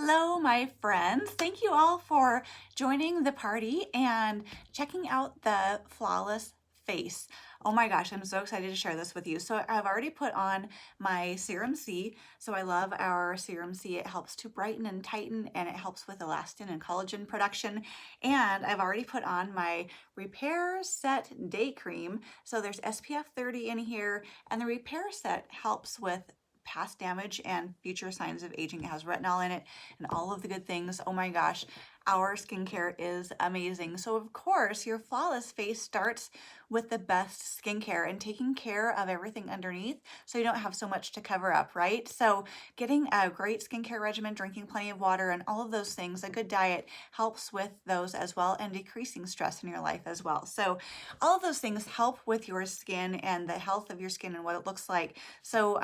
Hello, my friends. Thank you all for joining the party and checking out the Flawless Face. Oh my gosh, I'm so excited to share this with you. So I've already put on my Serum C. So I love our Serum C. It helps to brighten and tighten, and it helps with elastin and collagen production. And I've already put on my Repair Set Day Cream. So there's SPF 30 in here, and the Repair Set helps with past damage and future signs of aging. It has retinol in it and all of the good things. Oh my gosh, our skincare is amazing. So of course, your flawless face starts with the best skincare and taking care of everything underneath so you don't have so much to cover up, right? So getting a great skincare regimen, drinking plenty of water, and all of those things, a good diet helps with those as well, and decreasing stress in your life as well. So all of those things help with your skin and the health of your skin and what it looks like. So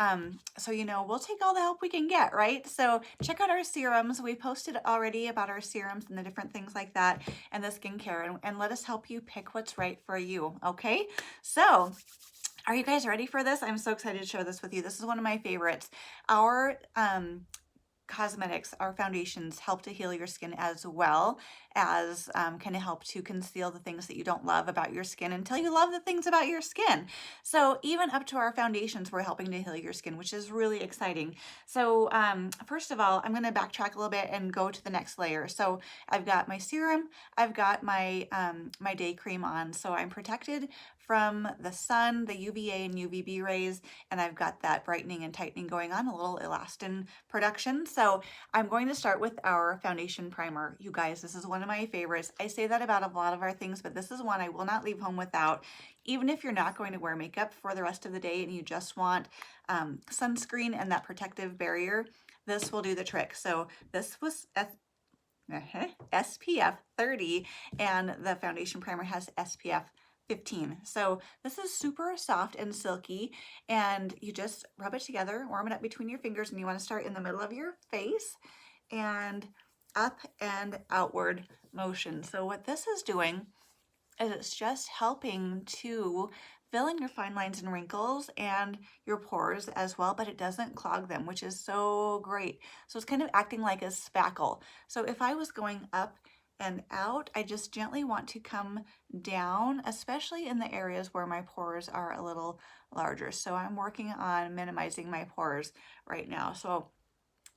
we'll take all the help we can get, right? So check out our serums. We posted already about our serums and the different things like that and the skincare, and let us help you pick what's right for you, okay? So are you guys ready for this? I'm so excited to share this with you. This is one of my favorites. Our cosmetics, our foundations help to heal your skin as well as kind of help to conceal the things that you don't love about your skin until you love the things about your skin. So even up to our foundations, we're helping to heal your skin, which is really exciting. So first of all, I'm going to backtrack a little bit and go to the next layer. So I've got my serum, I've got my my day cream on, so I'm protected from the sun, the UVA and UVB rays, and I've got that brightening and tightening going on, a little elastin production. So I'm going to start with our foundation primer. You guys, this is one of my favorites. I say that about a lot of our things, but this is one I will not leave home without. Even if you're not going to wear makeup for the rest of the day and you just want sunscreen and that protective barrier, this will do the trick. So this was SPF 30, and the foundation primer has SPF 15. So this is super soft and silky, and you just rub it together, warm it up between your fingers, and you want to start in the middle of your face and up and outward motion. So what this is doing is it's just helping to fill in your fine lines and wrinkles and your pores as well, but it doesn't clog them, which is so great. So it's kind of acting like a spackle. So if I was going up and out, I just gently want to come down, especially in the areas where my pores are a little larger. So I'm working on minimizing my pores right now. So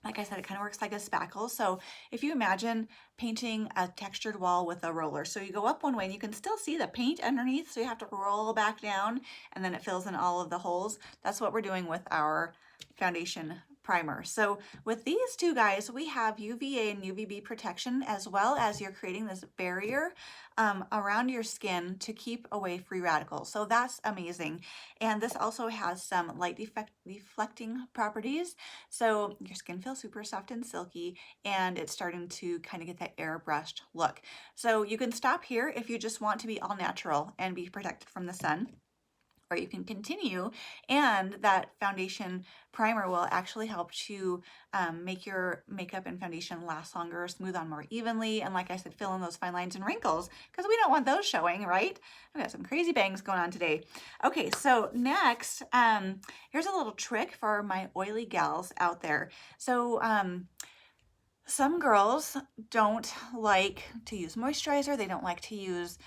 like I said, it kind of works like a spackle. So if you imagine painting a textured wall with a roller, so you go up one way and you can still see the paint underneath, so you have to roll back down and then it fills in all of the holes. That's what we're doing with our foundation primer. So with these two guys, we have UVA and UVB protection, as well as you're creating this barrier around your skin to keep away free radicals. So that's amazing. And this also has some light deflecting properties. So your skin feels super soft and silky, and it's starting to kind of get that airbrushed look. So you can stop here if you just want to be all natural and be protected from the sun, or you can continue, and that foundation primer will actually help to make your makeup and foundation last longer, smooth on more evenly, and like I said, fill in those fine lines and wrinkles, because we don't want those showing, right? I've got some crazy bangs going on today. Okay, so next, here's a little trick for my oily gals out there. So some girls don't like to use moisturizer. They don't like to use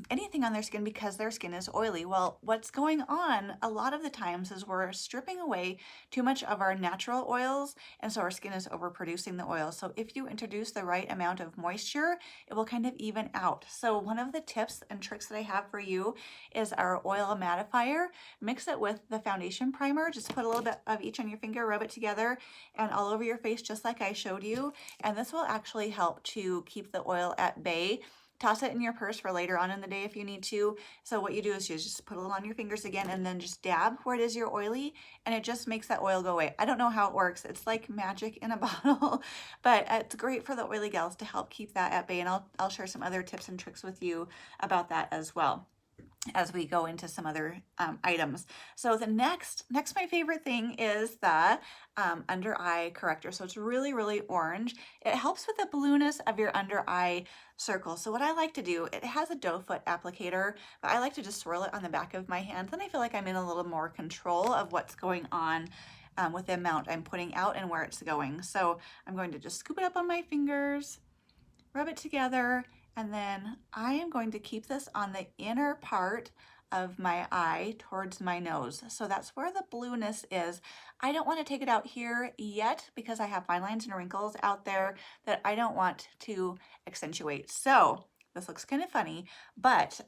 anything on their skin because their skin is oily. Well, what's going on a lot of the times is we're stripping away too much of our natural oils, and so our skin is overproducing the oil. So if you introduce the right amount of moisture, it will kind of even out. So one of the tips and tricks that I have for you is our oil mattifier. Mix it with the foundation primer. Just put a little bit of each on your finger, rub it together, and all over your face, just like I showed you. And this will actually help to keep the oil at bay. Toss it in your purse for later on in the day if you need to. So what you do is you just put a little on your fingers again, and then just dab where it is you're oily, and it just makes that oil go away. I don't know how it works. It's like magic in a bottle, but it's great for the oily gals to help keep that at bay. And I'll share some other tips and tricks with you about that as well as we go into some other items. So the next my favorite thing is the under eye corrector. So it's really, really orange. It helps with the blueness of your under eye circle. So what I like to do, it has a doe foot applicator, but I like to just swirl it on the back of my hand. Then I feel like I'm in a little more control of what's going on with the amount I'm putting out and where it's going. So I'm going to just scoop it up on my fingers, rub it together, and then I am going to keep this on the inner part of my eye towards my nose. So that's where the blueness is. I don't want to take it out here yet because I have fine lines and wrinkles out there that I don't want to accentuate. So this looks kind of funny, but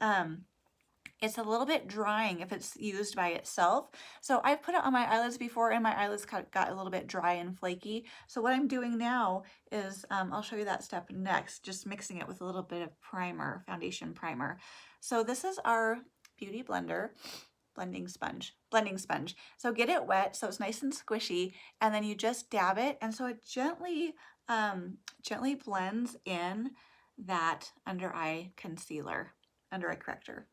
it's a little bit drying if it's used by itself. So I've put it on my eyelids before and my eyelids got a little bit dry and flaky. So what I'm doing now is, I'll show you that step next, just mixing it with a little bit of primer, foundation primer. So this is our Beauty Blender blending sponge. So get it wet so it's nice and squishy, and then you just dab it, and so it gently, gently blends in that under eye concealer, under eye corrector.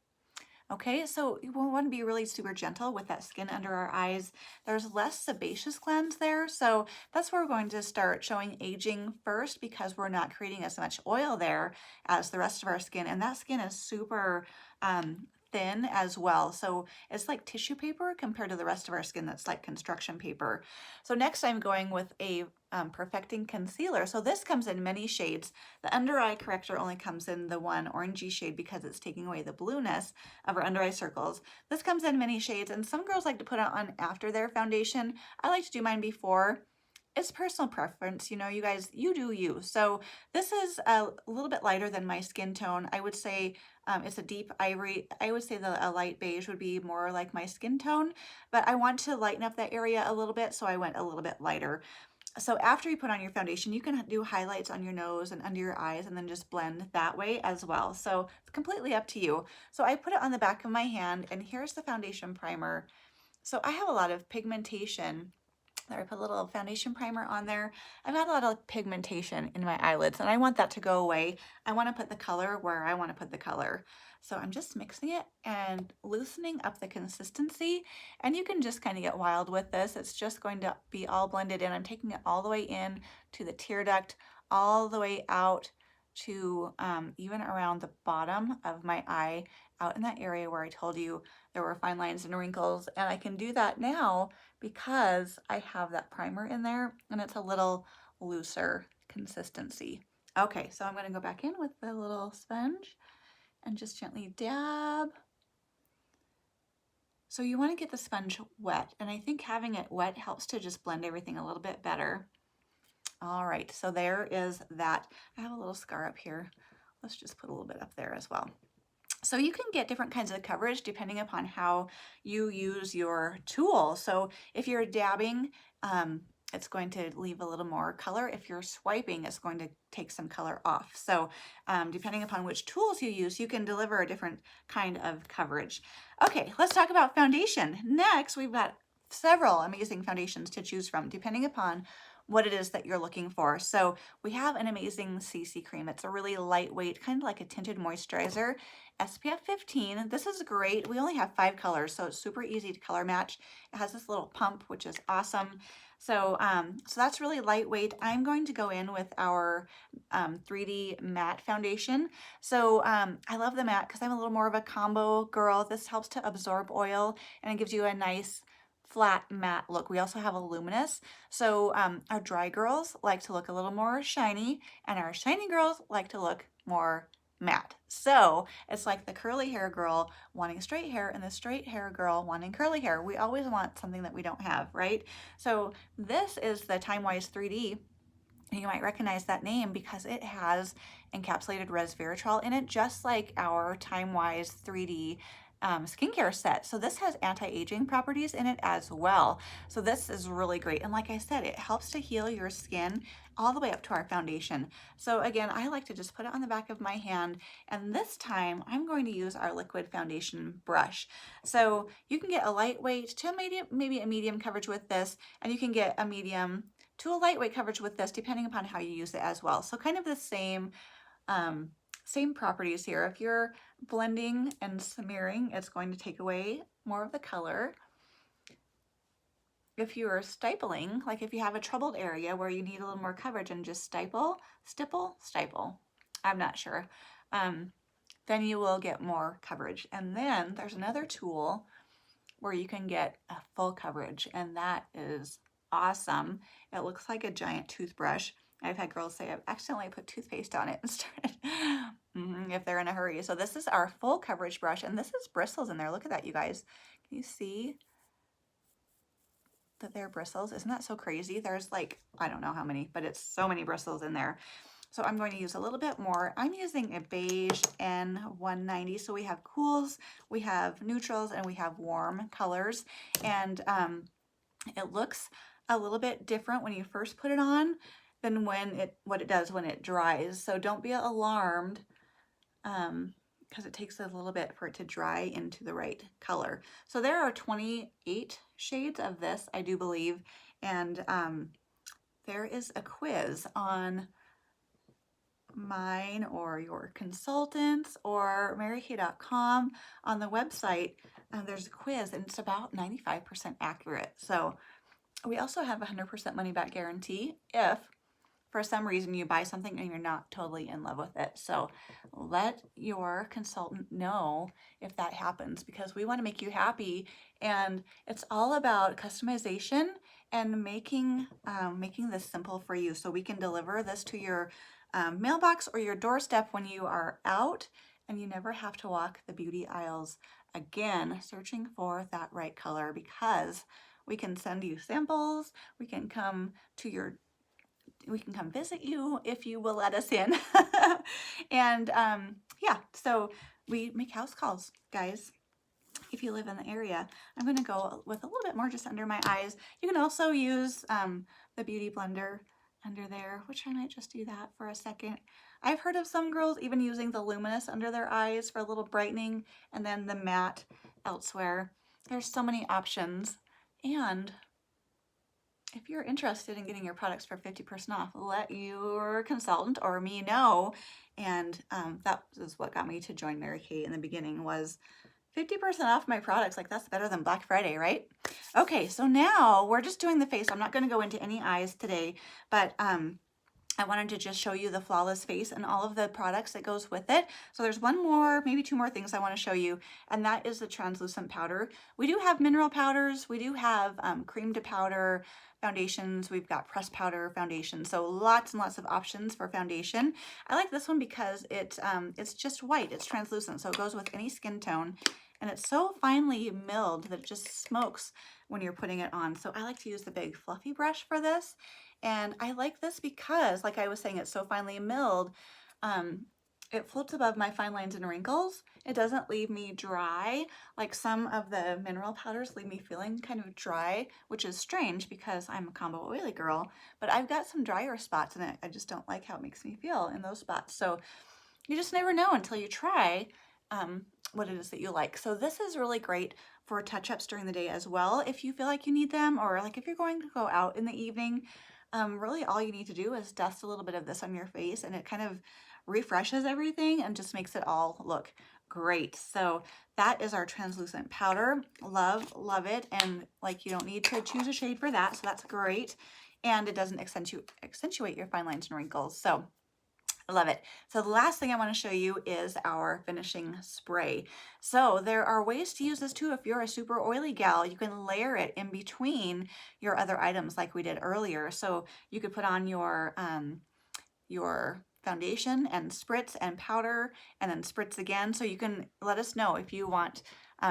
Okay, so you want to be really super gentle with that skin under our eyes. There's less sebaceous glands there, so that's where we're going to start showing aging first because we're not creating as much oil there as the rest of our skin, and that skin is super thin as well. So it's like tissue paper compared to the rest of our skin that's like construction paper. So next I'm going with a perfecting concealer. So this comes in many shades. The under eye corrector only comes in the one orangey shade because it's taking away the blueness of our under eye circles. This comes in many shades, and some girls like to put it on after their foundation. I like to do mine before. It's personal preference, you know, you guys, you do you. So this is a little bit lighter than my skin tone. I would say it's a deep ivory. I would say a light beige would be more like my skin tone, but I want to lighten up that area a little bit, so I went a little bit lighter. So after you put on your foundation, you can do highlights on your nose and under your eyes and then just blend that way as well. So it's completely up to you. So I put it on the back of my hand, and here's the foundation primer. So I have a lot of pigmentation. There, I put a little foundation primer on there. I've got a lot of pigmentation in my eyelids, and I want that to go away. I want to put the color where I want to put the color. So I'm just mixing it and loosening up the consistency, and you can just kind of get wild with this. It's just going to be all blended in. I'm taking it all the way in to the tear duct, all the way out to even around the bottom of my eye, out in that area where I told you there were fine lines and wrinkles. And I can do that now because I have that primer in there and it's a little looser consistency. Okay, so I'm going to go back in with the little sponge and just gently dab. So you want to get the sponge wet, and I think having it wet helps to just blend everything a little bit better. All right, so there is that. I have a little scar up here. Let's just put a little bit up there as well. So you can get different kinds of coverage depending upon how you use your tool. So if you're dabbing, it's going to leave a little more color. If you're swiping, it's going to take some color off. So depending upon which tools you use, you can deliver a different kind of coverage. Okay, let's talk about foundation. Next, we've got several amazing foundations to choose from depending upon what it is that you're looking for. So we have an amazing CC cream. It's a really lightweight, kind of like a tinted moisturizer, SPF 15. This is great. We only have 5 colors, so it's super easy to color match. It has this little pump, which is awesome. So, so that's really lightweight. I'm going to go in with our 3D matte foundation. So I love the matte because I'm a little more of a combo girl. This helps to absorb oil and it gives you a nice flat matte look. We also have a luminous. So our dry girls like to look a little more shiny, and our shiny girls like to look more matte. So it's like the curly hair girl wanting straight hair and the straight hair girl wanting curly hair. We always want something that we don't have, right? So this is the Time Wise 3D. You might recognize that name because it has encapsulated resveratrol in it, just like our Time Wise 3D skincare set. So this has anti-aging properties in it as well. So this is really great. And like I said, it helps to heal your skin all the way up to our foundation. So again, I like to just put it on the back of my hand, and this time I'm going to use our liquid foundation brush. So you can get a lightweight to maybe a medium coverage with this, and you can get a medium to a lightweight coverage with this depending upon how you use it as well. So kind of the same same properties here. If you're blending and smearing, it's going to take away more of the color. If you're stippling, like if you have a troubled area where you need a little more coverage and just stipple, I'm not sure, then you will get more coverage. And then there's another tool where you can get a full coverage, and that is awesome. It looks like a giant toothbrush. I've had girls say I've accidentally put toothpaste on it and started if they're in a hurry. So this is our full coverage brush, and this is bristles in there. Look at that, you guys. Can you see that they're bristles? Isn't that so crazy? There's like, I don't know how many, but it's so many bristles in there. So I'm going to use a little bit more. I'm using a beige N190. So we have cools, we have neutrals, and we have warm colors. And it looks a little bit different when you first put it on than what it does when it dries. So don't be alarmed because it takes a little bit for it to dry into the right color. So there are 28 shades of this, I do believe. And there is a quiz on mine or your consultants or marykay.com on the website. There's a quiz and it's about 95% accurate. So we also have a 100% money back guarantee if for some reason you buy something and you're not totally in love with it. So let your consultant know if that happens, because we want to make you happy, and it's all about customization and making this simple for you so we can deliver this to your mailbox or your doorstep when you are out and you never have to walk the beauty aisles again searching for that right color, because we can send you samples, we can come visit you if you will let us in. And yeah, so we make house calls, guys. If you live in the area, I'm going to go with a little bit more just under my eyes. You can also use the Beauty Blender under there, which I might just do that for a second. I've heard of some girls even using the luminous under their eyes for a little brightening, and then the matte elsewhere. There's so many options. And if you're interested in getting your products for 50% off, let your consultant or me know. And that is what got me to join Mary Kay in the beginning, was 50% off my products. Like, that's better than Black Friday, right? Okay, so now we're just doing the face. I'm not going to go into any eyes today, but I wanted to just show you the Flawless Face and all of the products that goes with it. So there's one more, maybe two more things I want to show you, and that is the translucent powder. We do have mineral powders. We do have cream to powder foundations. We've got pressed powder foundation. So lots and lots of options for foundation. I like this one because it's just white. It's translucent, so it goes with any skin tone. And it's so finely milled that it just smokes when you're putting it on. So I like to use the big fluffy brush for this. And I like this because, like I was saying, it's so finely milled. It floats above my fine lines and wrinkles. It doesn't leave me dry. Like some of the mineral powders leave me feeling kind of dry, which is strange because I'm a combo oily girl. But I've got some drier spots in it. I just don't like how it makes me feel in those spots. So you just never know until you try what it is that you like. So this is really great for touch-ups during the day as well, if you feel like you need them, or like if you're going to go out in the evening. Really all you need to do is dust a little bit of this on your face, and it kind of refreshes everything and just makes it all look great. So that is our translucent powder. Love it. And like, you don't need to choose a shade for that, so that's great. And it doesn't accentuate your fine lines and wrinkles. So I love it. So the last thing I want to show you is our finishing spray. So there are ways to use this too. If you're a super oily gal, you can layer it in between your other items like we did earlier. So you could put on your foundation and spritz and powder and then spritz again. So you can let us know if you want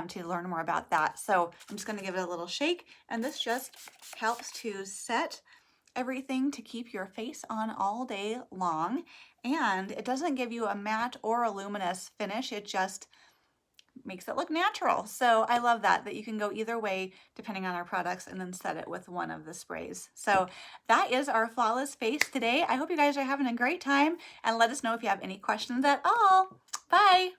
to learn more about that. So I'm just going to give it a little shake, and this just helps to set everything to keep your face on all day long. And it doesn't give you a matte or a luminous finish. It just makes it look natural. So I love that you can go either way depending on our products, and then set it with one of the sprays. So that is our Flawless Face today. I hope you guys are having a great time, and let us know if you have any questions at all. Bye.